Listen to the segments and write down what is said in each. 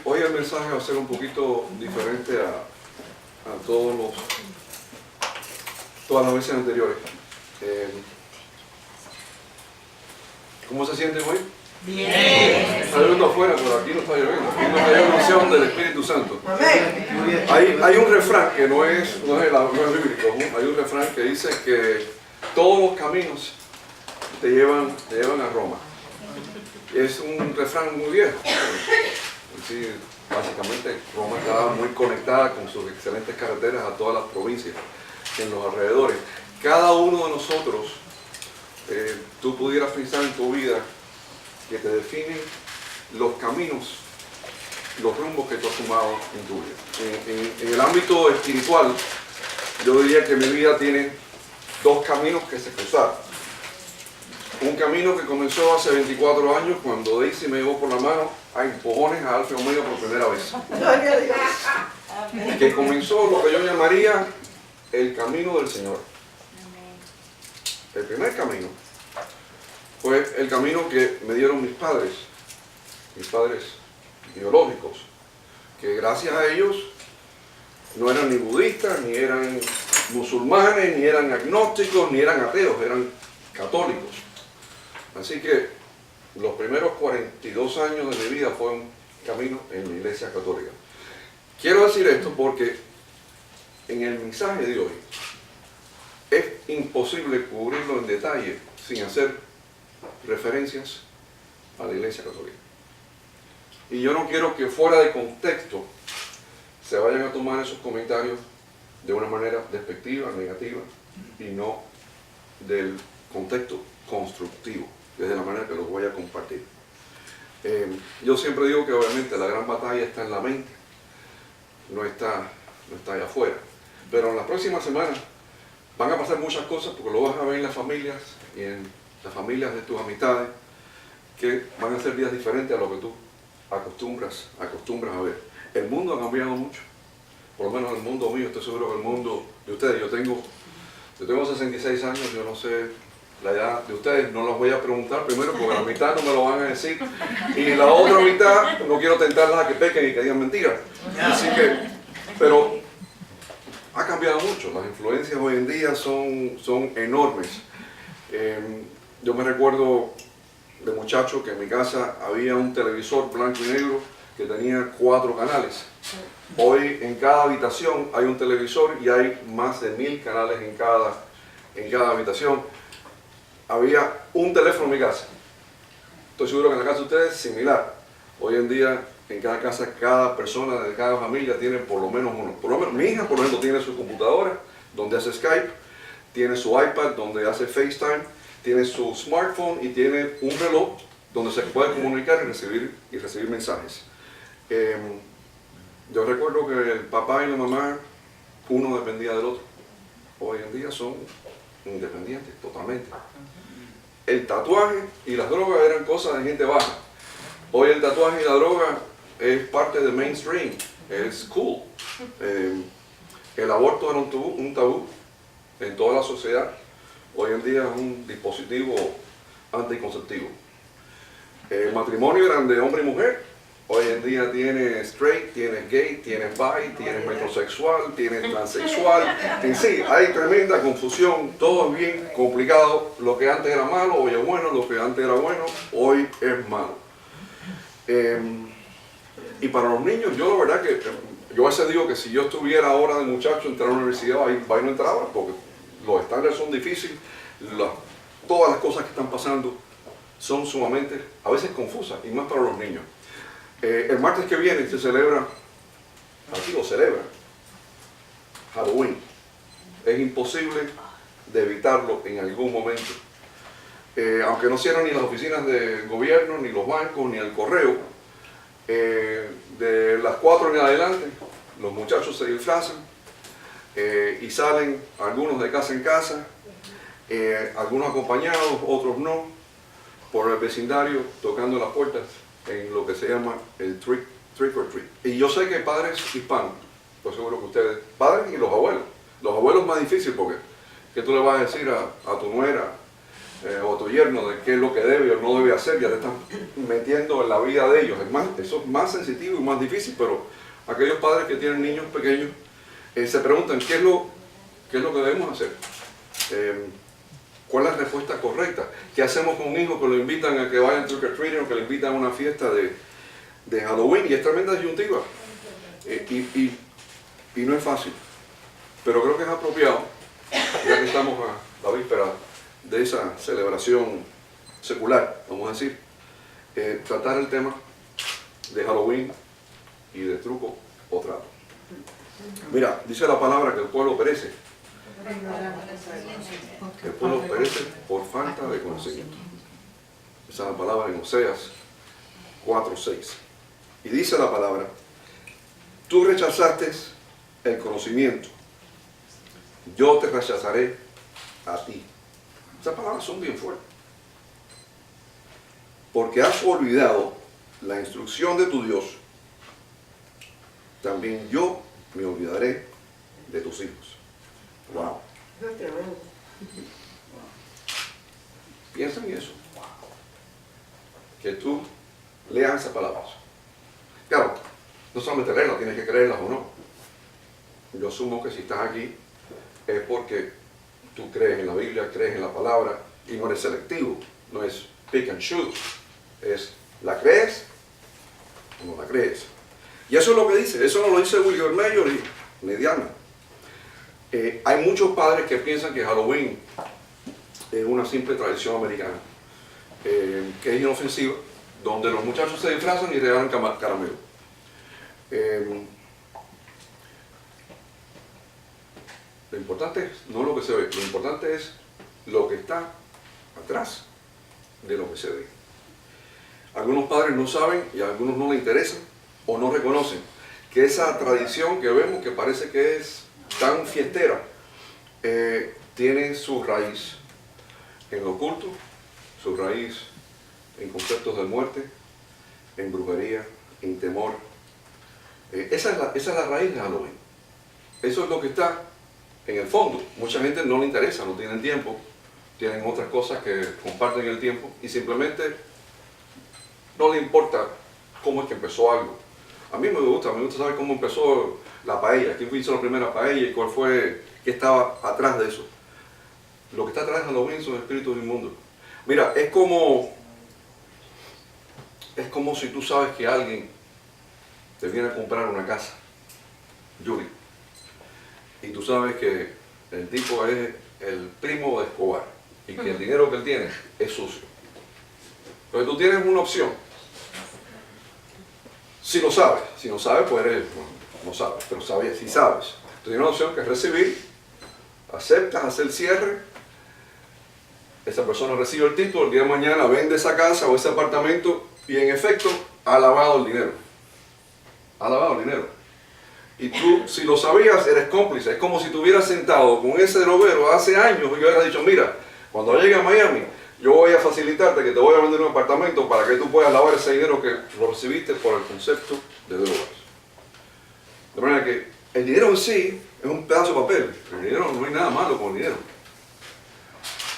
Hoy el mensaje va a ser un poquito diferente a todas las veces anteriores. ¿Cómo se sienten hoy? Bien. Está lloviendo afuera, pero aquí no está lloviendo. Aquí no hay unción del Espíritu Santo. Hay un refrán que no es bíblico. Hay un refrán que dice que todos los caminos te llevan a Roma. Es un refrán muy viejo. Sí, básicamente Roma estaba muy conectada con sus excelentes carreteras a todas las provincias en los alrededores. Cada uno de nosotros, tú pudieras pensar en tu vida que te definen los caminos, los rumbos que tú has tomado en tu vida. En el ámbito espiritual, yo diría que mi vida tiene dos caminos que se cruzaron. Un camino que comenzó hace 24 años cuando Daisy me llevó por la mano a empujones a Alfa y Omega por primera vez. Que comenzó lo que yo llamaría el camino del Señor. El primer camino fue el camino que me dieron mis padres biológicos, que gracias a ellos no eran ni budistas, ni eran musulmanes, ni eran agnósticos, ni eran ateos, eran católicos. Así que los primeros 42 años de mi vida fue un camino en la Iglesia Católica. Quiero decir esto porque en el mensaje de hoy es imposible cubrirlo en detalle sin hacer referencias a la Iglesia Católica. Y yo no quiero que fuera de contexto se vayan a tomar esos comentarios de una manera despectiva, negativa, y no del contexto constructivo, desde la manera que los voy a compartir. Yo siempre digo que obviamente la gran batalla está en la mente, no está allá afuera. Pero en las próximas semanas van a pasar muchas cosas, porque lo vas a ver en las familias y en las familias de tus amistades, que van a ser días diferentes a lo que tú acostumbras a ver. El mundo ha cambiado mucho, por lo menos el mundo mío, estoy seguro que el mundo de ustedes. Yo tengo 66 años, yo no sé la edad de ustedes, no los voy a preguntar primero porque la mitad no me lo van a decir y la otra mitad no quiero tentarlas a que pequen y que digan mentiras. Así que, pero ha cambiado mucho, las influencias hoy en día son enormes. Yo me recuerdo de muchacho que en mi casa había un televisor blanco y negro que tenía 4 canales. Hoy en cada habitación hay un televisor y hay más de 1000 canales en cada habitación. Había un teléfono en mi casa. Estoy seguro que en la casa de ustedes es similar. Hoy en día en cada casa, cada persona de cada familia tiene por lo menos uno. Por lo menos mi hija, por ejemplo, tiene su computadora donde hace Skype, tiene su iPad donde hace FaceTime, tiene su smartphone y tiene un reloj donde se puede comunicar y recibir mensajes. Yo recuerdo que el papá y la mamá, uno dependía del otro. Hoy en día son independientes totalmente. El tatuaje y las drogas eran cosas de gente baja. Hoy el tatuaje y la droga es parte del mainstream, es cool. El aborto era un tabú en toda la sociedad. Hoy en día es un dispositivo anticonceptivo. El matrimonio eran de hombre y mujer. Hoy en día tiene straight, tiene gay, tiene bi, tiene metrosexual, tiene transexual. En sí, hay tremenda confusión, todo es bien complicado. Lo que antes era malo, hoy es bueno, lo que antes era bueno, hoy es malo. Y para los niños, yo la verdad que, yo a veces digo que si yo estuviera ahora de muchacho, entrar a la universidad, ahí no entraba, porque los estándares son difíciles, todas las cosas que están pasando son sumamente, a veces confusas, y más para los niños. El martes que viene se celebra, aquí lo celebra, Halloween. Es imposible de evitarlo en algún momento. Aunque no cierran ni las oficinas de gobierno, ni los bancos, ni el correo, de las 4 en adelante, los muchachos se disfrazan y salen algunos de casa en casa, algunos acompañados, otros no, por el vecindario tocando las puertas en lo que se llama el trick or treat. Y yo sé que padres hispanos, pues seguro que ustedes, padres y los abuelos más difícil porque ¿qué tú le vas a decir a tu nuera o tu yerno de qué es lo que debe o no debe hacer, ya te estás metiendo en la vida de ellos. Eso es más sensitivo y más difícil, pero aquellos padres que tienen niños pequeños se preguntan qué es lo que debemos hacer. ¿Cuál es la respuesta correcta? ¿Qué hacemos con un hijo que lo invitan a que vayan trick or treating o que lo invitan a una fiesta de Halloween? Y es tremenda disyuntiva. Y no es fácil. Pero creo que es apropiado, ya que estamos a la víspera de esa celebración secular, vamos a decir, tratar el tema de Halloween y de truco o trato. Mira, dice la palabra que el pueblo perece. El pueblo perece por falta de conocimiento. Esa es la palabra en Oseas 4:6. Y dice la palabra: tú rechazaste el conocimiento, yo te rechazaré a ti. Esas palabras son bien fuertes. Porque has olvidado la instrucción de tu Dios, también yo me olvidaré de tus hijos. Wow. Piensa en eso. Que tú leas esas palabras. Claro, no solamente leerlas, tienes que creerlas o no. Yo asumo que si estás aquí es porque tú crees en la Biblia, crees en la palabra y no eres selectivo. No es pick and choose. Es, ¿la crees o no la crees? Y eso es lo que dice. Eso no lo dice William Mayor ni Diana. Hay muchos padres que piensan que Halloween es una simple tradición americana, que es inofensiva, donde los muchachos se disfrazan y regalan caramelo. Lo importante es no lo que se ve, lo importante es lo que está atrás de lo que se ve. Algunos padres no saben y a algunos no les interesa o no reconocen que esa tradición que vemos, que parece que es tan fiestera, tiene su raíz en lo oculto, su raíz en conceptos de muerte, en brujería, en temor. Esa es la raíz de Halloween. Eso es lo que está en el fondo. Mucha gente no le interesa, no tienen tiempo, tienen otras cosas que comparten el tiempo y simplemente no le importa cómo es que empezó algo. A mí me gusta saber cómo empezó la paella, quién hizo la primera paella y cuál fue, qué estaba atrás de eso. Lo que está atrás de Halloween son espíritus inmundos. Mira, es como si tú sabes que alguien te viene a comprar una casa, Yuri, y tú sabes que el tipo es el primo de Escobar y que el dinero que él tiene es sucio. Entonces tú tienes una opción. Si lo sabes, si no sabes, pues eres, bueno, no sabes, pero sabes, si sabes. Tú tienes una opción que es recibir, aceptas, hacer el cierre, esa persona recibe el título, el día de mañana vende esa casa o ese apartamento y en efecto ha lavado el dinero. Ha lavado el dinero. Y tú, si lo sabías, eres cómplice. Es como si te hubieras sentado con ese droguero hace años y hubieras dicho, mira, cuando llegue a Miami, yo voy a facilitarte que te voy a vender un apartamento para que tú puedas lavar ese dinero que lo recibiste por el concepto de drogas. De manera que el dinero en sí es un pedazo de papel. El dinero, no hay nada malo con el dinero.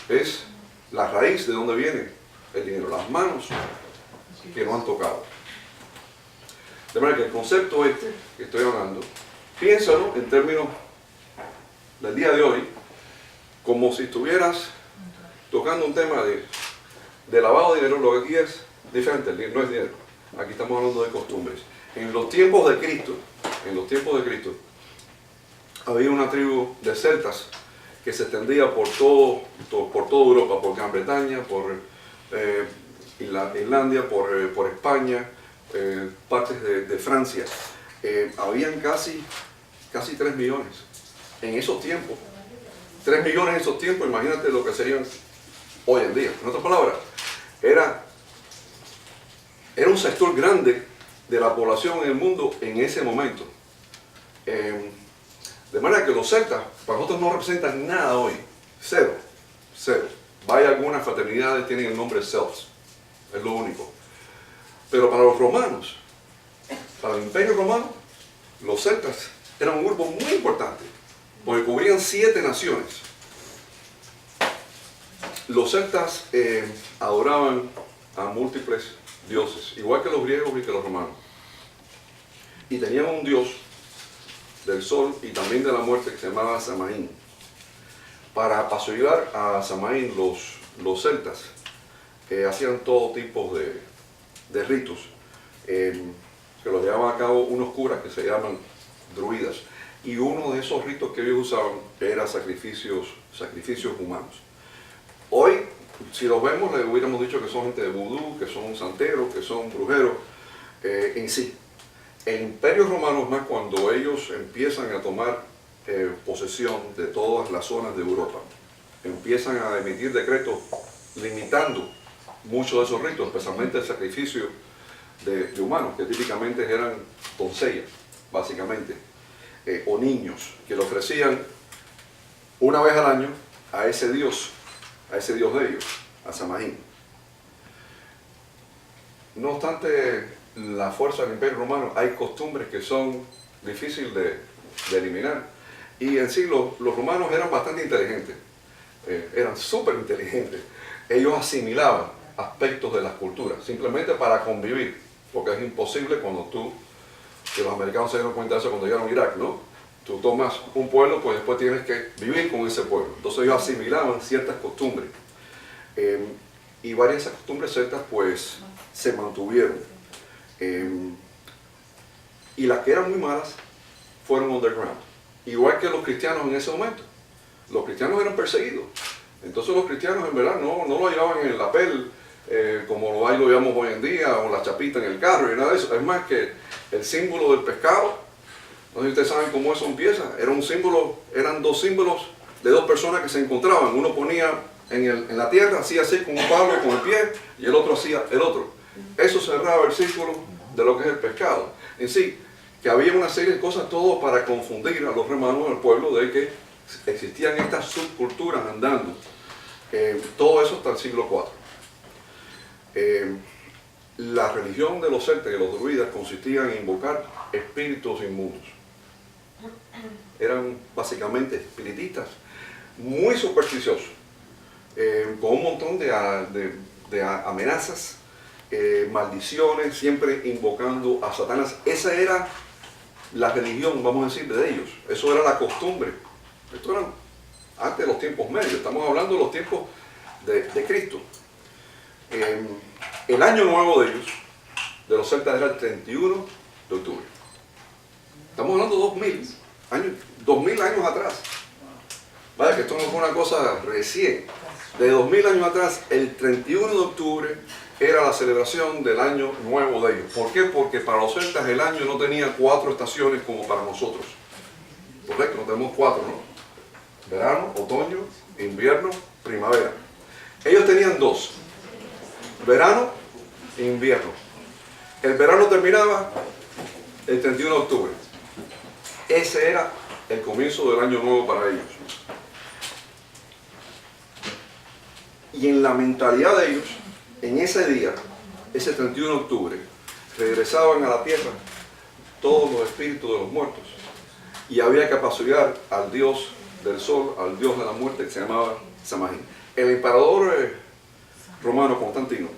Es la raíz de donde viene el dinero, las manos que no han tocado. De manera que el concepto este que estoy hablando, piénsalo en términos del día de hoy, como si estuvieras tocando un tema de lavado de dinero. Lo que aquí es diferente, no es dinero. Aquí estamos hablando de costumbres. En los tiempos de Cristo, había una tribu de celtas que se extendía por toda Europa, por Gran Bretaña, por Irlandia, por España, partes de Francia. Habían casi 3 millones en esos tiempos. 3 millones en esos tiempos, imagínate lo que serían hoy en día. En otras palabras, era un sector grande de la población en el mundo en ese momento. De manera que los celtas para nosotros no representan nada hoy. Cero. Vaya, algunas fraternidades tienen el nombre Celts. Es lo único. Pero para los romanos, para el Imperio Romano, los celtas eran un grupo muy importante, porque cubrían 7 naciones. Los celtas adoraban a múltiples dioses, igual que los griegos y que los romanos. Y tenían un dios del sol y también de la muerte que se llamaba Samaín. Para apaciguar a Samaín, los celtas hacían todo tipo de ritos que los llevaban a cabo unos curas que se llaman druidas. Y uno de esos ritos que ellos usaban era sacrificios humanos. Hoy, si los vemos, le hubiéramos dicho que son gente de vudú, que son santeros, que son brujeros en sí. El Imperio Romano es más cuando ellos empiezan a tomar posesión de todas las zonas de Europa. Empiezan a emitir decretos limitando muchos de esos ritos, especialmente el sacrificio de humanos, que típicamente eran doncellas, básicamente, o niños, que le ofrecían una vez al año a ese dios de ellos, a Samaín. No obstante la fuerza del Imperio Romano, hay costumbres que son difíciles de eliminar. Y en sí los romanos eran bastante inteligentes, eran súper inteligentes. Ellos asimilaban aspectos de las culturas, simplemente para convivir, porque es imposible que los americanos se dieron cuenta de eso cuando llegaron a Irak, ¿no? Tú tomas un pueblo, pues después tienes que vivir con ese pueblo. Entonces ellos asimilaban ciertas costumbres. Y varias de esas costumbres celtas, pues, se mantuvieron. Y las que eran muy malas fueron underground. Igual que los cristianos en ese momento. Los cristianos eran perseguidos. Entonces los cristianos en verdad no lo llevaban en el lapel, como lo llevamos hoy en día, o la chapita en el carro y nada de eso. Es más que el símbolo del pescado, no sé si ustedes saben cómo eso empieza, eran dos símbolos de dos personas que se encontraban. Uno ponía en la tierra, hacía así con un palo con el pie, y el otro hacía el otro. Eso cerraba el círculo de lo que es el pescado. En sí, que había una serie de cosas, todo para confundir a los romanos, al pueblo, de que existían estas subculturas andando. Todo eso hasta el siglo IV. La religión de los celtas y los druidas consistía en invocar espíritus inmundos. Eran básicamente espiritistas, muy supersticiosos, con un montón de amenazas, maldiciones, siempre invocando a Satanás. Esa era la religión, vamos a decir, de ellos. Eso era la costumbre. Esto era antes de los tiempos medios, estamos hablando de los tiempos de Cristo. El año nuevo de ellos, de los celtas, era el 31 de octubre. Estamos hablando de 2000 años atrás. Vaya que esto no fue una cosa recién. De 2000 años atrás, el 31 de octubre era la celebración del año nuevo de ellos. ¿Por qué? Porque para los celtas el año no tenía 4 estaciones como para nosotros. Correcto, no tenemos 4, ¿no? Verano, otoño, invierno, primavera. Ellos tenían 2. Verano e invierno. El verano terminaba el 31 de octubre. Ese era el comienzo del año nuevo para ellos. Y en la mentalidad de ellos, en ese día, ese 31 de octubre, regresaban a la tierra todos los espíritus de los muertos. Y había que apaciguar al dios del sol, al dios de la muerte, que se llamaba Samaín. El emperador romano Constantino,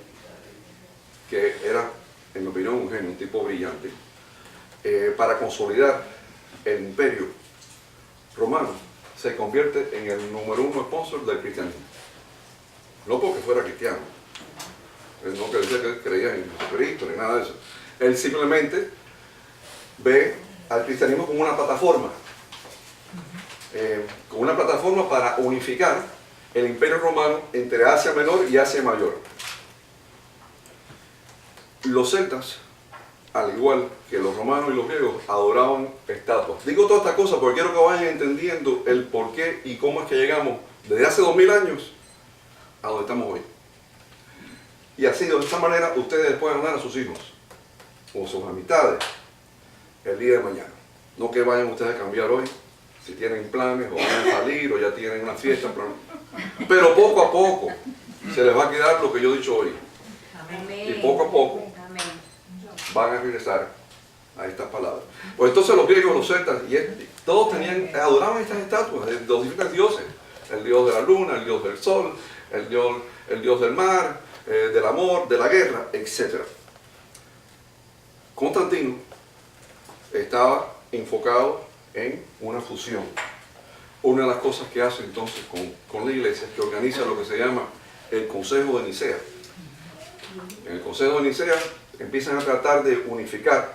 que era, en mi opinión, un genio, un tipo brillante, para consolidar el imperio romano, se convierte en el número 1 sponsor del cristianismo. No porque fuera cristiano, él no decía que él creía en Jesucristo ni nada de eso. Él simplemente ve al cristianismo como una plataforma, para unificar el imperio romano entre Asia Menor y Asia Mayor. Los celtas, al igual que los romanos y los griegos, adoraban estatuas. Digo toda esta cosa porque quiero que vayan entendiendo el por qué y cómo es que llegamos desde hace 2000 años a donde estamos hoy. Y así, de esta manera, ustedes pueden dar a sus hijos o sus amistades el día de mañana. No que vayan ustedes a cambiar hoy, si tienen planes o van a salir o ya tienen una fiesta, pero poco a poco se les va a quedar lo que yo he dicho hoy. Y poco a poco van a regresar a estas palabras. Pues entonces los griegos, los celtas, todos adoraban estas estatuas de los diferentes dioses. El dios de la luna, el dios del sol, el dios del mar, del amor, de la guerra, etc. Constantino estaba enfocado en una fusión. Una de las cosas que hace entonces con la iglesia es que organiza lo que se llama el Consejo de Nicea. En el Consejo de Nicea empiezan a tratar de unificar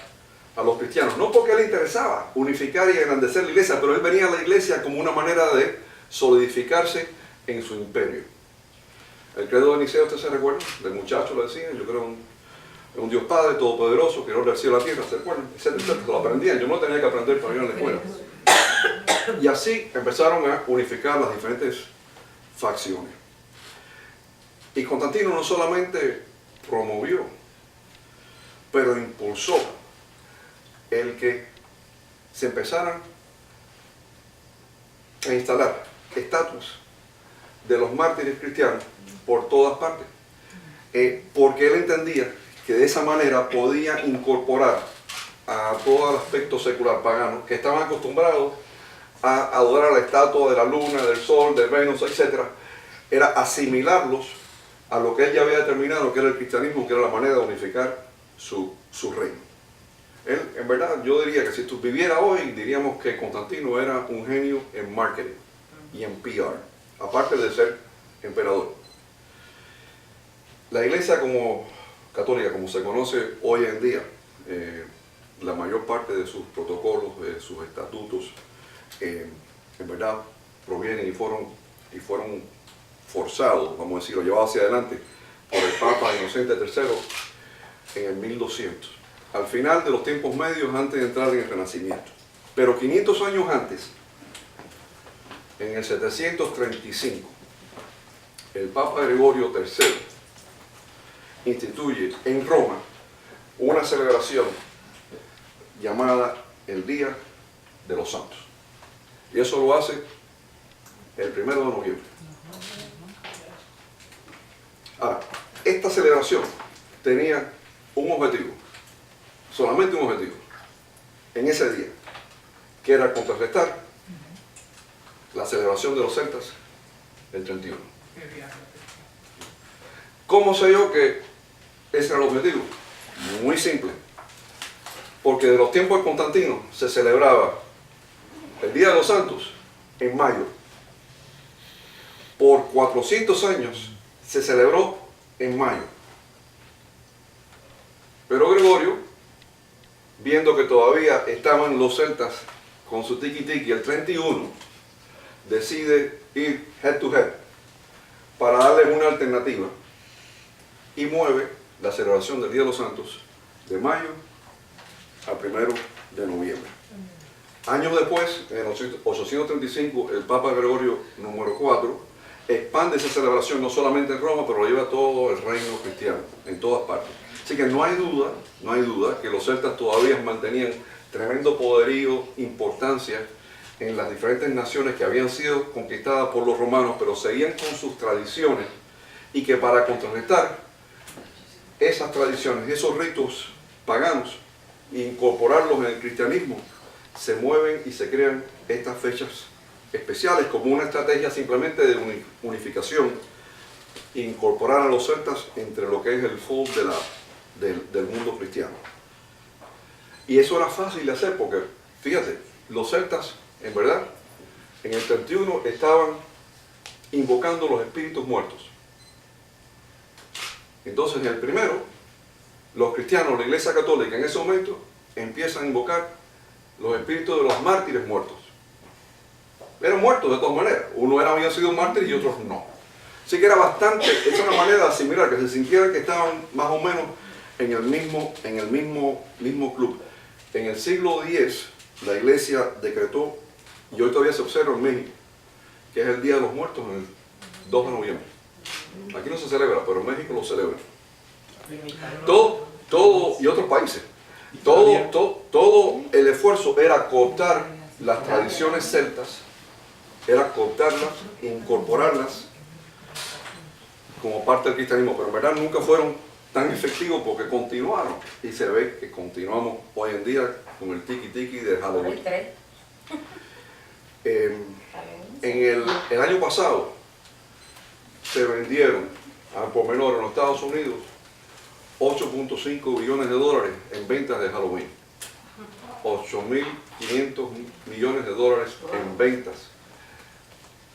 a los cristianos, no porque le interesaba unificar y engrandecer la iglesia, pero él venía a la iglesia como una manera de solidificarse en su imperio. El credo de Nicea, ¿usted se recuerda? Del muchacho lo decía, yo creo en un Dios Padre Todopoderoso, que creador del cielo y la tierra, ¿se recuerdan? Etcétera, etcétera. Lo aprendían, yo no lo tenía que aprender para ir a la escuela. Y así empezaron a unificar las diferentes facciones. Y Constantino no solamente promovió, pero impulsó el que se empezaran a instalar estatuas de los mártires cristianos por todas partes, porque él entendía que de esa manera podía incorporar a todo el aspecto secular pagano, que estaban acostumbrados a adorar la estatua de la luna, del sol, del Venus, etc. Era asimilarlos a lo que él ya había determinado que era el cristianismo, que era la manera de unificar su reino. Él, en verdad, yo diría que si tú viviera hoy, diríamos que Constantino era un genio en marketing y en PR, aparte de ser emperador. La iglesia católica, como se conoce hoy en día, la mayor parte de sus protocolos, de sus estatutos, en verdad provienen y fueron forzados, vamos a decirlo, llevados hacia adelante por el Papa Inocente III en el 1200, al final de los tiempos medios antes de entrar en el Renacimiento. Pero 500 años antes, en el 735, el Papa Gregorio III instituye en Roma una celebración llamada el Día de los Santos. Y eso lo hace el 1 de noviembre. Ahora, esta celebración tenía un objetivo, solamente un objetivo, en ese día, que era contrarrestar la celebración de los celtas el 31. ¿Cómo sé yo que ese era el objetivo? Muy simple. Porque de los tiempos de Constantino se celebraba el Día de los Santos en mayo. Por 400 años se celebró en mayo. Pero Gregorio, viendo que todavía estaban los celtas con su tiki-tiki el 31, decide ir head to head para darles una alternativa y mueve la celebración del Día de los Santos de mayo al 1 de noviembre. Años después, en 835, el Papa Gregorio IV expande esa celebración no solamente en Roma, pero lo lleva a todo el reino cristiano, en todas partes. Así que no hay duda que los celtas todavía mantenían tremendo poderío, importancia en las diferentes naciones que habían sido conquistadas por los romanos, pero seguían con sus tradiciones, y que para contrarrestar esas tradiciones, esos ritos paganos, e incorporarlos en el cristianismo, se mueven y se crean estas fechas especiales como una estrategia simplemente de unificación e incorporar a los celtas entre lo que es el fold del mundo cristiano. Y eso era fácil de hacer porque, fíjate, los celtas, en verdad, en el 31 estaban invocando los espíritus muertos. Entonces, en el primero, los cristianos, la Iglesia Católica, en ese momento, empiezan a invocar los espíritus de los mártires muertos. Eran muertos de todas maneras. Uno había sido un mártir y otros no. Así que era bastante, es una manera de asimilar, que se sintieran que estaban más o menos en el mismo club. En el siglo X, la Iglesia decretó, y hoy todavía se observa en México, que es el Día de los Muertos, el 2 de noviembre. Aquí no se celebra, pero en México lo celebran. Todo, y otros países, todo el esfuerzo era cooptar las tradiciones celtas, era cooptarlas, incorporarlas como parte del cristianismo, pero en verdad nunca fueron tan efectivos porque continuaron, y se ve que continuamos hoy en día con el tiki-tiki de Halloween. En el año pasado, se vendieron al por menor en los Estados Unidos 8.5 billones de dólares en ventas de Halloween. 8.500 millones de dólares en ventas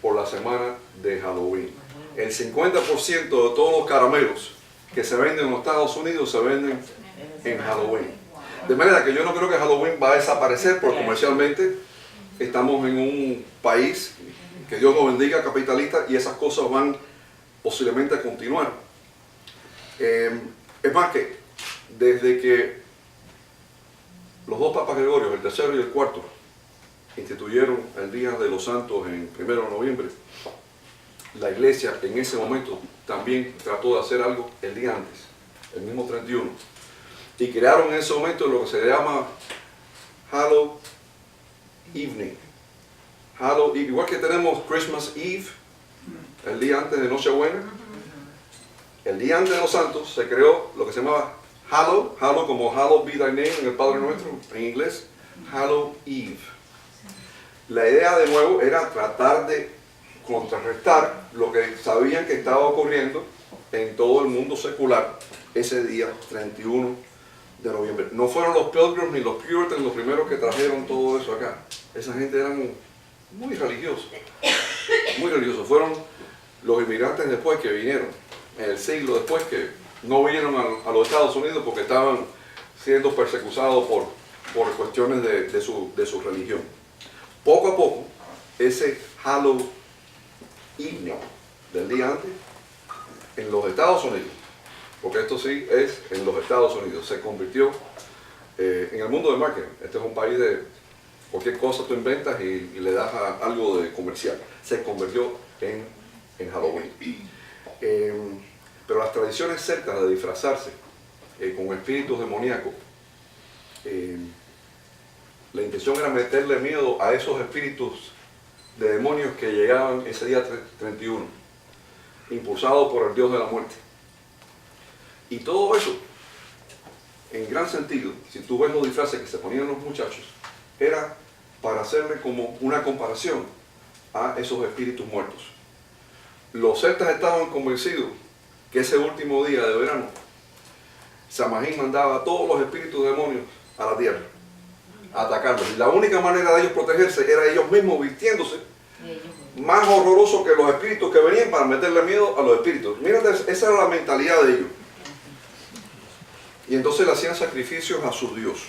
por la semana de Halloween. El 50% de todos los caramelos que se venden en los Estados Unidos se venden en Halloween. De manera que yo no creo que Halloween va a desaparecer, porque comercialmente estamos en un país, que Dios nos bendiga, capitalista, y esas cosas van posiblemente a continuar. Es más que desde que los dos papas Gregorios, el tercero y el cuarto, instituyeron el Día de los Santos en 1 de noviembre, la iglesia en ese momento también trató de hacer algo el día antes, el mismo 31. Y crearon en ese momento lo que se llama Hallow Evening. Igual que tenemos Christmas Eve, el día antes de Nochebuena, el día antes de los Santos se creó lo que se llamaba Hallow como Hallowed be thy name en el Padre Nuestro en inglés, Hallow Eve. La idea de nuevo era tratar de contrarrestar lo que sabían que estaba ocurriendo en todo el mundo secular ese día 31 de noviembre. No fueron los Pilgrims ni los Puritans los primeros que trajeron todo eso acá. Esa gente eran muy religiosos, muy religiosos. Fueron los inmigrantes después que vinieron, en el siglo después, que no vinieron a los Estados Unidos porque estaban siendo persecutados por cuestiones de su religión. Poco a poco, ese Hallow Evening del día antes, en los Estados Unidos, porque esto sí es en los Estados Unidos, se convirtió en el mundo del marketing. Este es un país de cualquier cosa tú inventas y le das algo de comercial. Se convirtió en Halloween. Pero las tradiciones celtas de disfrazarse con espíritus demoníacos, la intención era meterle miedo a esos espíritus de demonios que llegaban ese día 31, impulsados por el Dios de la muerte. Y todo eso, en gran sentido, si tú ves los disfraces que se ponían los muchachos, era para hacerle como una comparación a esos espíritus muertos. Los celtas estaban convencidos que ese último día de verano, Samhain mandaba a todos los espíritus demonios a la tierra a atacarlos. Y la única manera de ellos protegerse era ellos mismos vistiéndose más horroroso que los espíritus que venían para meterle miedo a los espíritus. Mírate, esa era la mentalidad de ellos. Y entonces le hacían sacrificios a su Dios.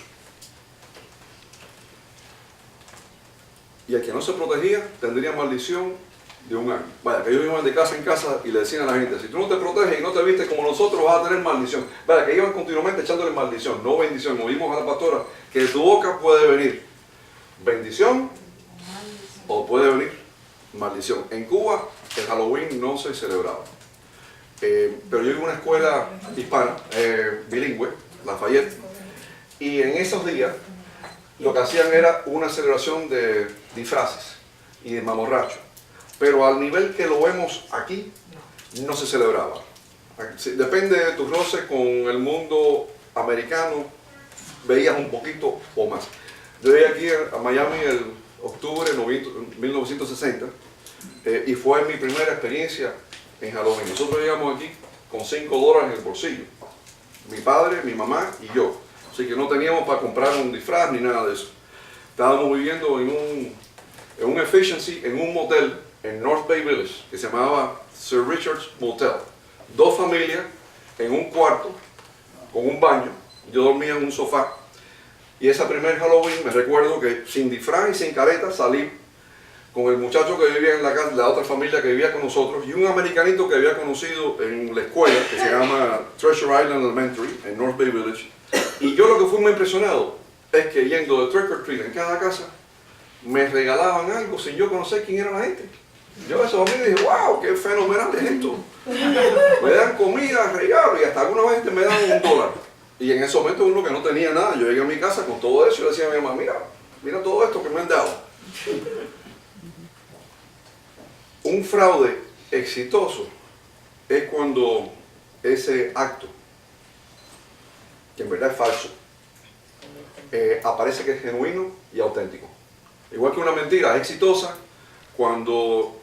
Y el que no se protegía tendría maldición de un año. Vaya, que ellos iban de casa en casa y le decían a la gente, si tú no te proteges y no te vistes como nosotros, vas a tener maldición. Vaya, que iban continuamente echándole maldición, no bendición. Como vimos a la pastora, que de tu boca puede venir bendición o puede venir maldición. En Cuba el Halloween no se celebraba. Pero yo iba a una escuela hispana, bilingüe, Lafayette, y en esos días lo que hacían era una celebración de disfraces y de mamorracho. Pero al nivel que lo vemos aquí, no se celebraba. Depende de tu roce con el mundo americano, veías un poquito o más. Yo llegué aquí a Miami el octubre de 1960 y fue mi primera experiencia en Halloween. Nosotros llegamos aquí con $5 en el bolsillo. Mi padre, mi mamá y yo. Así que no teníamos para comprar un disfraz ni nada de eso. Estábamos viviendo en un efficiency, en un motel en North Bay Village, que se llamaba Sir Richard's Motel. 2 familias en un cuarto, con un baño. Yo dormía en un sofá. Y esa primer Halloween me recuerdo que sin disfraz y sin careta salí con el muchacho que vivía en la casa, la otra familia que vivía con nosotros, y un americanito que había conocido en la escuela, que se llama Treasure Island Elementary, en North Bay Village. Y yo lo que fui muy impresionado es que yendo de trick or treat en cada casa, me regalaban algo sin yo conocer quién era la gente. Yo a esos amigos dije, wow, qué fenomenal es esto. Me dan comida, regalo, y hasta alguna vez me dan $1. Y en ese momento uno que no tenía nada, yo llegué a mi casa con todo eso y le decía a mi mamá, mira todo esto que me han dado. Un fraude exitoso es cuando ese acto, que en verdad es falso, aparece que es genuino y auténtico. Igual que una mentira es exitosa cuando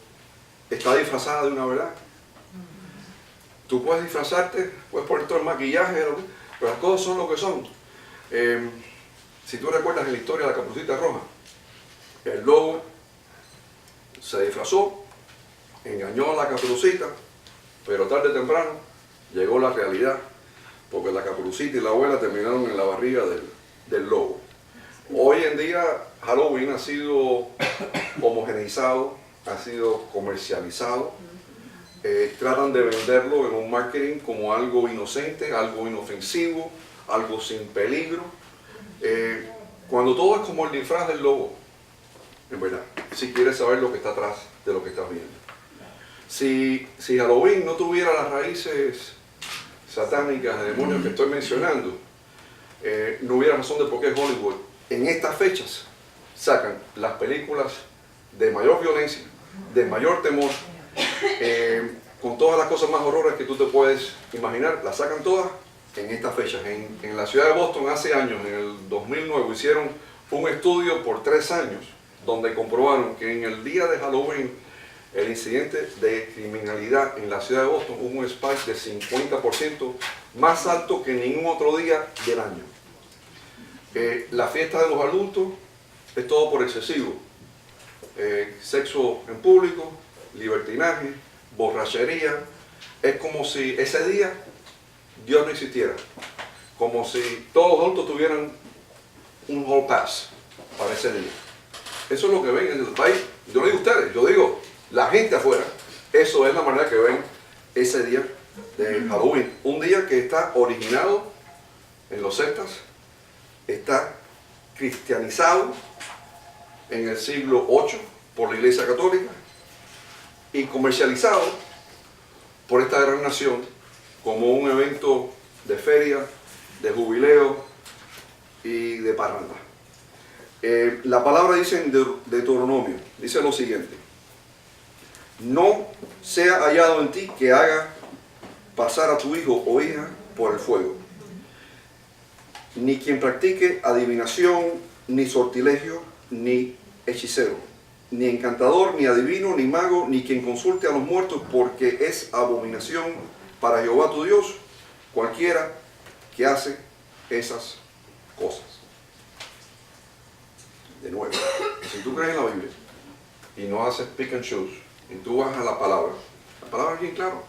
está disfrazada de una verdad. Tú puedes disfrazarte, puedes poner todo el maquillaje, pero las cosas son lo que son. Si tú recuerdas en la historia de la Caperucita Roja, el lobo se disfrazó, engañó a la Caperucita, pero tarde o temprano llegó la realidad, porque la Caperucita y la abuela terminaron en la barriga del lobo. Hoy en día Halloween ha sido homogeneizado, ha sido comercializado. Tratan de venderlo en un marketing como algo inocente, algo inofensivo, algo sin peligro. Cuando todo es como el disfraz del lobo, en verdad, si quieres saber lo que está atrás de lo que estás viendo. Si Halloween no tuviera las raíces satánicas de demonios que estoy mencionando, no hubiera razón de por qué Hollywood en estas fechas sacan las películas de mayor violencia, de mayor temor, con todas las cosas más horrores que tú te puedes imaginar, las sacan todas en estas fechas. En la ciudad de Boston hace años, en el 2009, hicieron un estudio por 3 años donde comprobaron que en el día de Halloween el incidente de criminalidad en la ciudad de Boston hubo un spike de 50% más alto que ningún otro día del año. La fiesta de los adultos es todo por excesivo. Sexo en público, libertinaje, borrachería. Es como si ese día Dios no existiera. Como si todos los adultos tuvieran un hall pass para ese día. Eso es lo que ven en el país. Yo no digo ustedes, yo digo la gente afuera. Eso es la manera que ven ese día de Halloween. Un día que está originado en los celtas, está cristianizado en el siglo VIII por la Iglesia Católica y comercializado por esta gran nación como un evento de feria, de jubileo y de parranda. La palabra dice en Deuteronomio, dice lo siguiente: no sea hallado en ti que haga pasar a tu hijo o hija por el fuego, ni quien practique adivinación, ni sortilegio, ni hechicero, ni encantador, ni adivino, ni mago, ni quien consulte a los muertos, porque es abominación para Jehová tu Dios, cualquiera que hace esas cosas. De nuevo, si tú crees en la Biblia y no haces pick and choose, y tú vas a la palabra es bien claro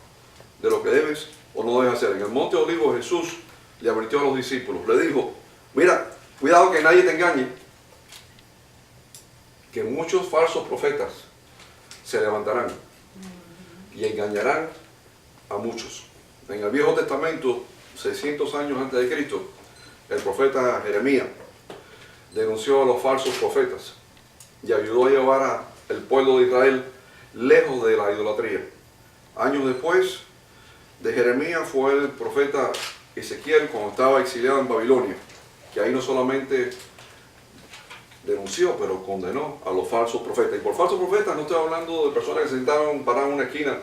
de lo que debes o no debes hacer. En el Monte de Olivos Jesús le advirtió a los discípulos, le dijo: mira, cuidado que nadie te engañe, que muchos falsos profetas se levantarán y engañarán a muchos. En el Viejo Testamento, 600 años antes de Cristo, el profeta Jeremías denunció a los falsos profetas y ayudó a llevar al pueblo de Israel lejos de la idolatría. Años después de Jeremías fue el profeta Ezequiel, cuando estaba exiliado en Babilonia, que ahí no solamente denunció, pero condenó a los falsos profetas. Y por falsos profetas no estoy hablando de personas que se sentaban paradas en una esquina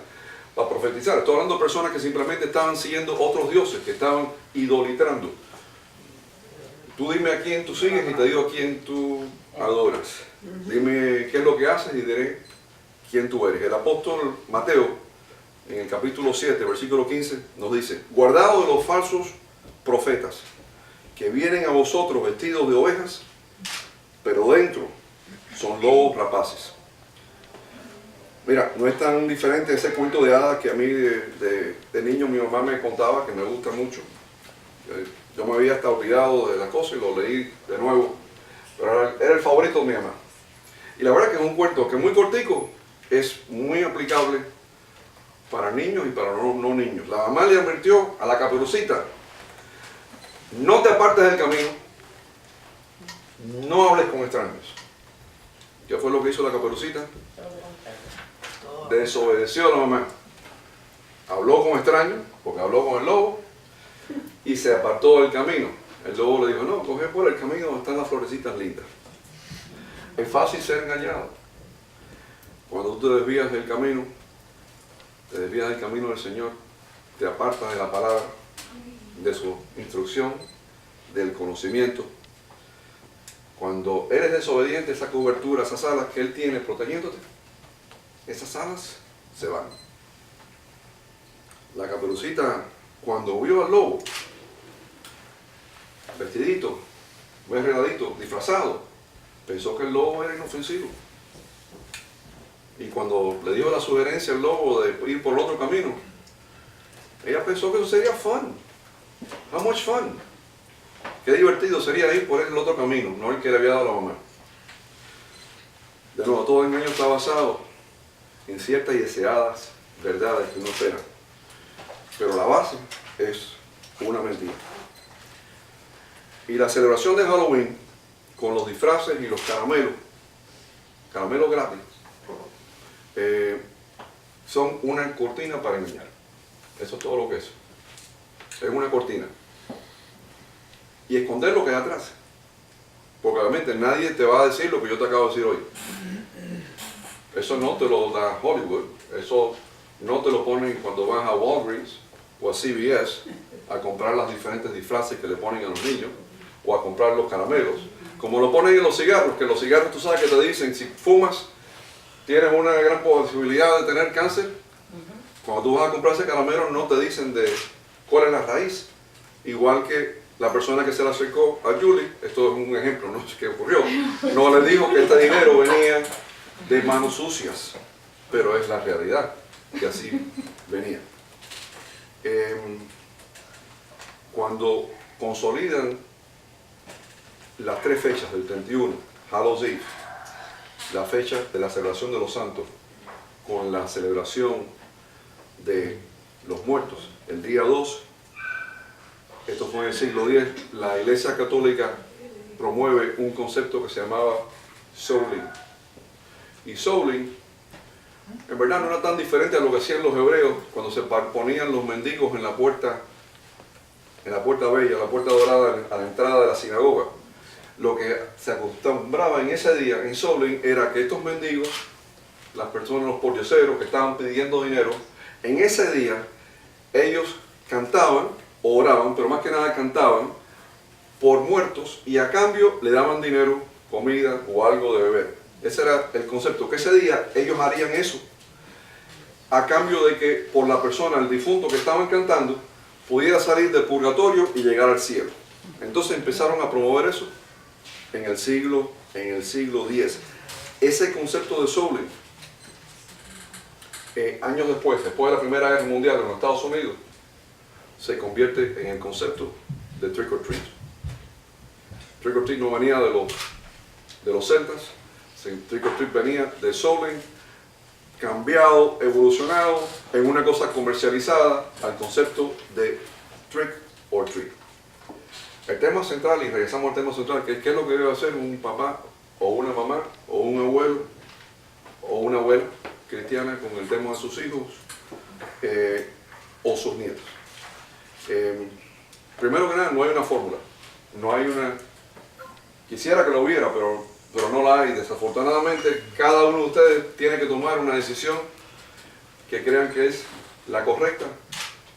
para profetizar. Estoy hablando de personas que simplemente estaban siguiendo otros dioses, que estaban idolatrando. Tú dime a quién tú sigues y te digo a quién tú adoras. Dime qué es lo que haces y diré quién tú eres. El apóstol Mateo, en el capítulo 7, versículo 15, nos dice: guardaos de los falsos profetas, que vienen a vosotros vestidos de ovejas, pero dentro son lobos rapaces. Mira, no es tan diferente ese cuento de hadas que a mí de niño mi mamá me contaba, que me gusta mucho. Yo me había hasta olvidado de la cosa y lo leí de nuevo, pero era el favorito de mi mamá. Y la verdad que es un cuento que es muy cortico, es muy aplicable para niños y para no niños. La mamá le advirtió a la Caperucita: no te apartes del camino, no hables con extraños. ¿Qué fue lo que hizo la Caperucita? Desobedeció a la mamá. Habló con extraños, porque habló con el lobo, y se apartó del camino. El lobo le dijo: no, coge por el camino donde están las florecitas lindas. Es fácil ser engañado. Cuando tú te desvías del camino del Señor, te apartas de la palabra, de su instrucción, del conocimiento. Cuando eres desobediente, esa cobertura, esas alas que Él tiene protegiéndote, esas alas se van. La Caperucita, cuando vio al lobo, vestidito, muy arregladito, disfrazado, pensó que el lobo era inofensivo. Y cuando le dio la sugerencia al lobo de ir por otro camino, ella pensó que eso sería fun. How much fun. Qué divertido sería ir por el otro camino, no el que le había dado la mamá. De nuevo, todo engaño está basado en ciertas y deseadas verdades que uno espera. Pero la base es una mentira. Y la celebración de Halloween, con los disfraces y los caramelos gratis, son una cortina para engañar. Eso es todo lo que es. Es una cortina. Y esconder lo que hay atrás. Porque obviamente nadie te va a decir lo que yo te acabo de decir hoy. Eso no te lo da Hollywood. Eso no te lo ponen cuando vas a Walgreens o a CVS a comprar las diferentes disfraces que le ponen a los niños o a comprar los caramelos. Como lo ponen en los cigarros, que los cigarros tú sabes que te dicen si fumas tienes una gran posibilidad de tener cáncer. Cuando tú vas a comprar ese caramelo no te dicen de cuál es la raíz. Igual que la persona que se le acercó a Julie, esto es un ejemplo, no sé qué ocurrió, no le dijo que este dinero venía de manos sucias, pero es la realidad, que así venía. Cuando consolidan las tres fechas del 31, Hallows Eve, la fecha de la celebración de los santos, con la celebración de los muertos, el día 2, esto fue en el siglo X, la Iglesia Católica promueve un concepto que se llamaba Souling. Y Souling, en verdad no era tan diferente a lo que hacían los hebreos cuando se ponían los mendigos en la puerta bella, la puerta dorada a la entrada de la sinagoga. Lo que se acostumbraba en ese día, en Souling, era que estos mendigos, las personas, los pordioseros que estaban pidiendo dinero, en ese día ellos cantaban, oraban, pero más que nada cantaban por muertos y a cambio le daban dinero, comida o algo de beber. Ese era el concepto, que ese día ellos harían eso a cambio de que por la persona, el difunto que estaban cantando, pudiera salir del purgatorio y llegar al cielo. Entonces empezaron a promover eso en el siglo X. Ese concepto de Souling, años después de la Primera Guerra Mundial en los Estados Unidos, se convierte en el concepto de trick or treat. Trick or treat no venía de los celtas, trick or treat venía de Souling, cambiado, evolucionado en una cosa comercializada al concepto de trick or treat. El tema central, y regresamos al tema central, que es qué es lo que debe hacer un papá o una mamá o un abuelo o una abuela cristiana con el tema de sus hijos o sus nietos. Primero que nada, no hay una fórmula, no hay una, quisiera que lo hubiera, pero no la hay. Desafortunadamente, cada uno de ustedes tiene que tomar una decisión que crean que es la correcta,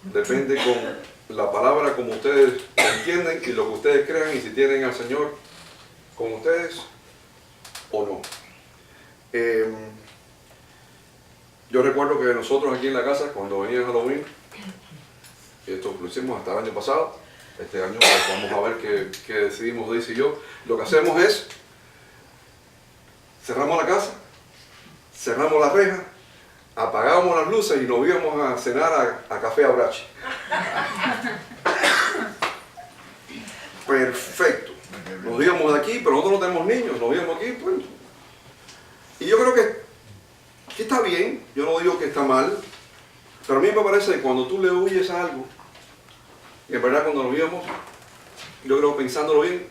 depende con la palabra como ustedes entienden y lo que ustedes crean y si tienen al Señor con ustedes o no. Yo recuerdo que nosotros aquí en la casa, cuando venía Halloween, esto lo hicimos hasta el año pasado, este año pues vamos a ver qué decidimos Daisy y yo, lo que hacemos es, cerramos la casa, cerramos la reja, apagamos las luces y nos íbamos a cenar a Café Abrache. Perfecto. Nos íbamos de aquí, pero nosotros no tenemos niños, nos íbamos aquí, pues. Y yo creo que está bien, yo no digo que está mal, pero a mí me parece que cuando tú le huyes a algo, y en verdad cuando nos íbamos, yo creo pensándolo bien,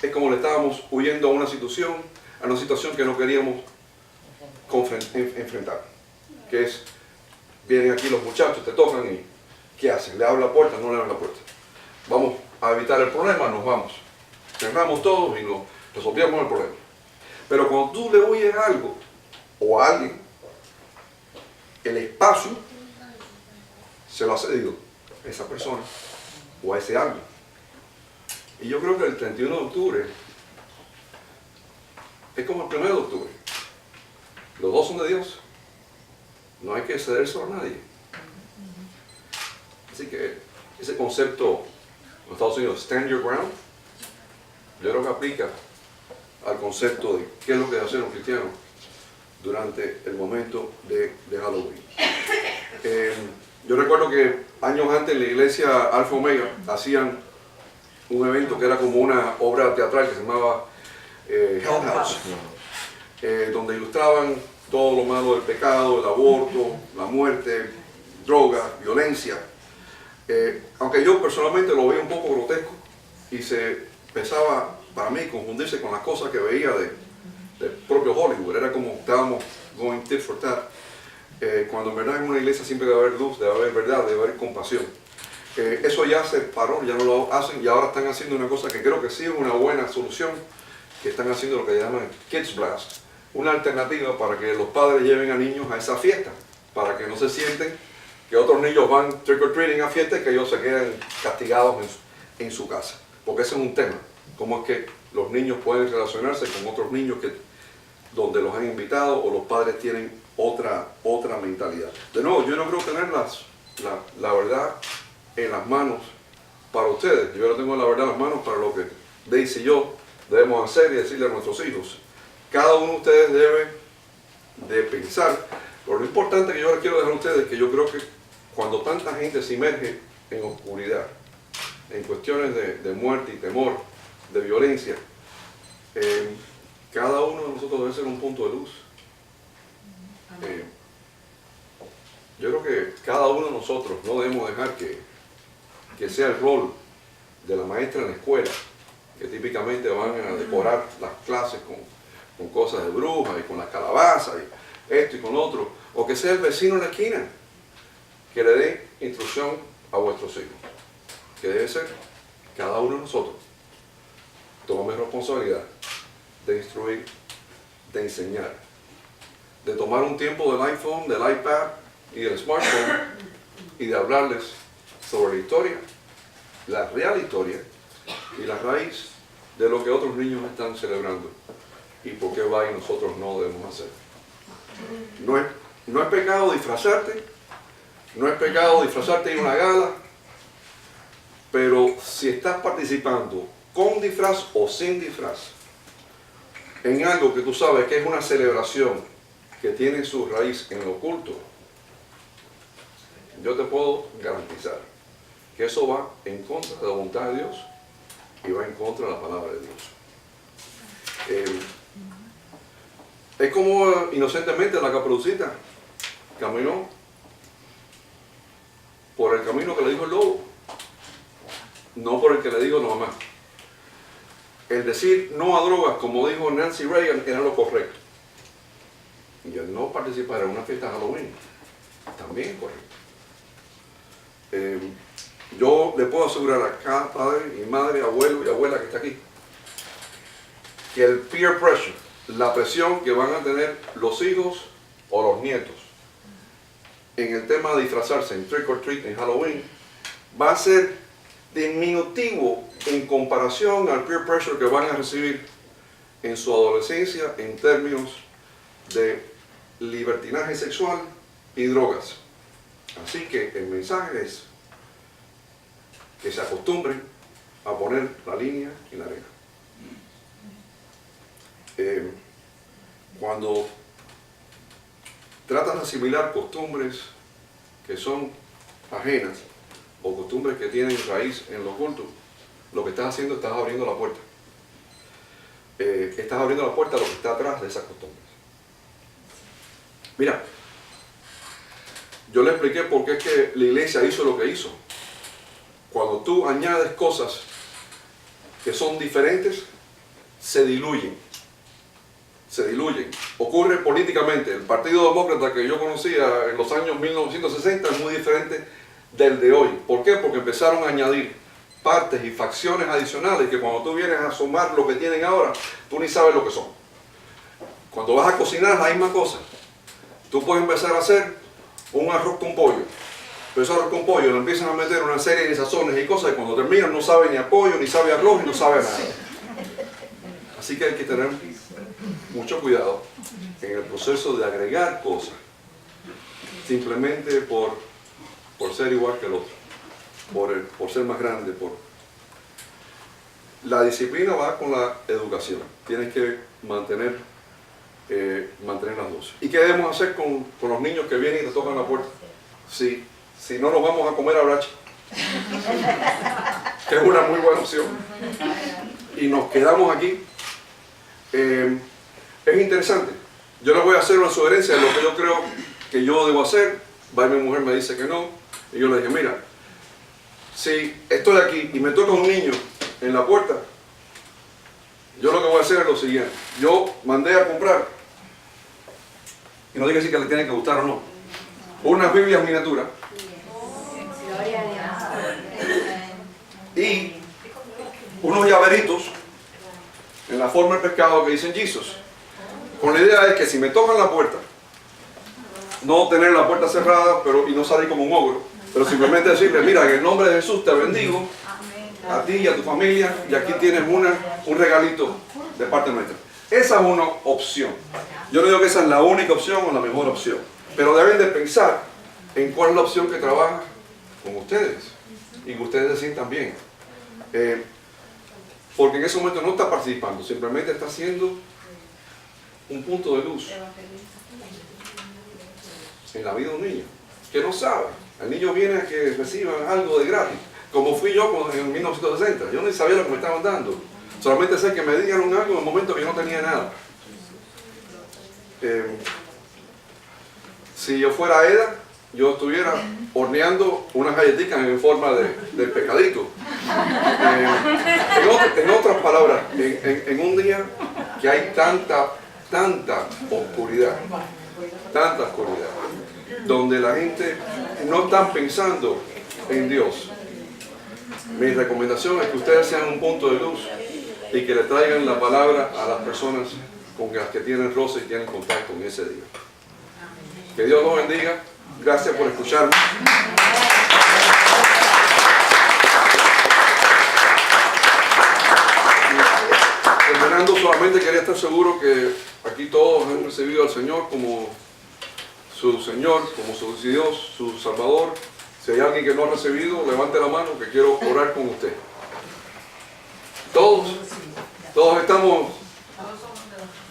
es como le estábamos huyendo a una situación que no queríamos enfrentar. Que es, vienen aquí los muchachos, te tocan y ¿qué hacen? ¿Le abren la puerta? No le abren la puerta. Vamos a evitar el problema, nos vamos. Cerramos todos y nos resolvíamos el problema. Pero cuando tú le huyes a algo o a alguien, el espacio se lo ha cedido a esa persona o a ese alguien. Y yo creo que el 31 de octubre es como el 1 de octubre. Los dos son de Dios. No hay que cedérselo a nadie. Así que ese concepto en los Estados Unidos, stand your ground, yo creo que aplica al concepto de qué es lo que debe hacer un cristiano durante el momento de Halloween. Yo recuerdo que años antes en la iglesia Alfa Omega hacían un evento que era como una obra teatral que se llamaba Hell House, donde ilustraban todo lo malo del pecado, el aborto, la muerte, drogas, violencia. Aunque yo personalmente lo veía un poco grotesco y se empezaba para mí confundirse con las cosas que veía del propio Hollywood. Era como estábamos going tit for tat. Cuando en verdad en una iglesia siempre debe haber luz, debe haber verdad, debe haber compasión. Eso ya se paró, ya no lo hacen y ahora están haciendo una cosa que creo que sí es una buena solución, que están haciendo lo que llaman Kids Blast, una alternativa para que los padres lleven a niños a esa fiesta, para que no se sienten que otros niños van trick or treating a fiestas y que ellos se queden castigados en su casa. Porque ese es un tema, cómo es que los niños pueden relacionarse con otros niños donde los han invitado o los padres tienen otra mentalidad. De nuevo, yo no creo tener la verdad en las manos para ustedes. Yo ahora tengo la verdad en las manos para lo que Daisy y yo debemos hacer y decirle a nuestros hijos. Cada uno de ustedes debe de pensar, pero lo importante que yo les quiero dejar a ustedes es que yo creo que cuando tanta gente se inmerge en oscuridad, en cuestiones de muerte y temor, de violencia, cada uno de nosotros debe ser un punto de luz. Yo creo que cada uno de nosotros no debemos dejar que sea el rol de la maestra en la escuela, que típicamente van a decorar las clases con cosas de brujas y con las calabazas y esto y con lo otro, o que sea el vecino en la esquina que le dé instrucción a vuestros hijos, que debe ser cada uno de nosotros. Tome responsabilidad de instruir, de enseñar, de tomar un tiempo del iPhone, del iPad y del smartphone y de hablarles sobre la historia, la real historia y la raíz de lo que otros niños están celebrando y por qué va y nosotros no debemos hacer. No es pecado disfrazarte, no es pecado disfrazarte en una gala, pero si estás participando con disfraz o sin disfraz en algo que tú sabes que es una celebración que tiene su raíz en lo oculto, yo te puedo garantizar que eso va en contra de la voluntad de Dios y va en contra de la palabra de Dios. Es como inocentemente la Caperucita caminó por el camino que le dijo el lobo, no por el que le dijo la mamá. El decir no a drogas, como dijo Nancy Reagan, era lo correcto. Y el no participar en una fiesta de Halloween también es correcto. Yo le puedo asegurar a cada padre y madre, abuelo y abuela que está aquí, que el peer pressure, la presión que van a tener los hijos o los nietos en el tema de disfrazarse en trick or treat en Halloween, va a ser diminutivo en comparación al peer pressure que van a recibir en su adolescencia en términos de libertinaje sexual y drogas. Así que el mensaje es que se acostumbren a poner la línea en la arena. Cuando tratas de asimilar costumbres que son ajenas o costumbres que tienen raíz en lo oculto, lo que estás haciendo, estás abriendo la puerta. Estás abriendo la puerta a lo que está atrás de esas costumbres. Mira, yo le expliqué por qué es que la iglesia hizo lo que hizo. Cuando tú añades cosas que son diferentes, se diluyen. Se diluyen. Ocurre políticamente. El Partido Demócrata que yo conocía en los años 1960 es muy diferente del de hoy. ¿Por qué? Porque empezaron a añadir partes y facciones adicionales que cuando tú vienes a sumar lo que tienen ahora, tú ni sabes lo que son. Cuando vas a cocinar, la misma cosa. Tú puedes empezar a hacer un arroz con pollo. Pero ese arroz con pollo le empiezan a meter una serie de sazones y cosas y cuando terminan no sabe ni a pollo, ni sabe a arroz, y no sabe a nada. Así que hay que tener mucho cuidado en el proceso de agregar cosas simplemente por ser igual que el otro. por ser más grande. La disciplina va con la educación. Tienes que mantener las dos. ¿Y qué debemos hacer con los niños que vienen y te tocan la puerta? Si no nos vamos a comer a bracha, que es una muy buena opción, y nos quedamos aquí, es interesante. Yo les voy a hacer una sugerencia de lo que yo creo que yo debo hacer. Va y mi mujer me dice que no, y yo le dije, mira, si estoy aquí y me toca un niño en la puerta, yo lo que voy a hacer es lo siguiente. Yo mandé a comprar, y no diga si que le tiene que gustar o no, unas Biblias miniaturas y unos llaveritos en la forma del pescado que dicen Jesus. Con la idea es que si me tocan la puerta, no tener la puerta cerrada y no salir como un ogro, pero simplemente decirle, mira, en el nombre de Jesús te bendigo, a ti y a tu familia, y aquí tienes un regalito de parte nuestra. Esa es una opción. Yo no digo que esa es la única opción o la mejor opción, pero deben de pensar en cuál es la opción que trabaja con ustedes y que ustedes se sientan bien. Porque en ese momento no está participando, simplemente está siendo un punto de luz en la vida de un niño que no sabe. El niño viene a que reciba algo de gratis, como fui yo en 1960. Yo ni sabía lo que me estaban dando, solamente sé que me dieron algo en el momento que yo no tenía nada. Si yo fuera Eda, yo estuviera horneando unas galletitas en forma del pescadito. En otras palabras, en un día que hay tanta oscuridad, donde la gente no está pensando en Dios, mi recomendación es que ustedes sean un punto de luz y que le traigan la palabra a las personas con las que tienen roce y tienen contacto en ese día. Que Dios los bendiga. Gracias por escucharme. Terminando, solamente quería estar seguro que aquí todos han recibido al Señor como su Señor, como su Dios, su Salvador. Si hay alguien que no ha recibido, levante la mano que quiero orar con usted. Todos estamos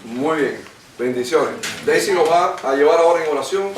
muy bien. Bendiciones. Daisy nos va a llevar ahora en oración.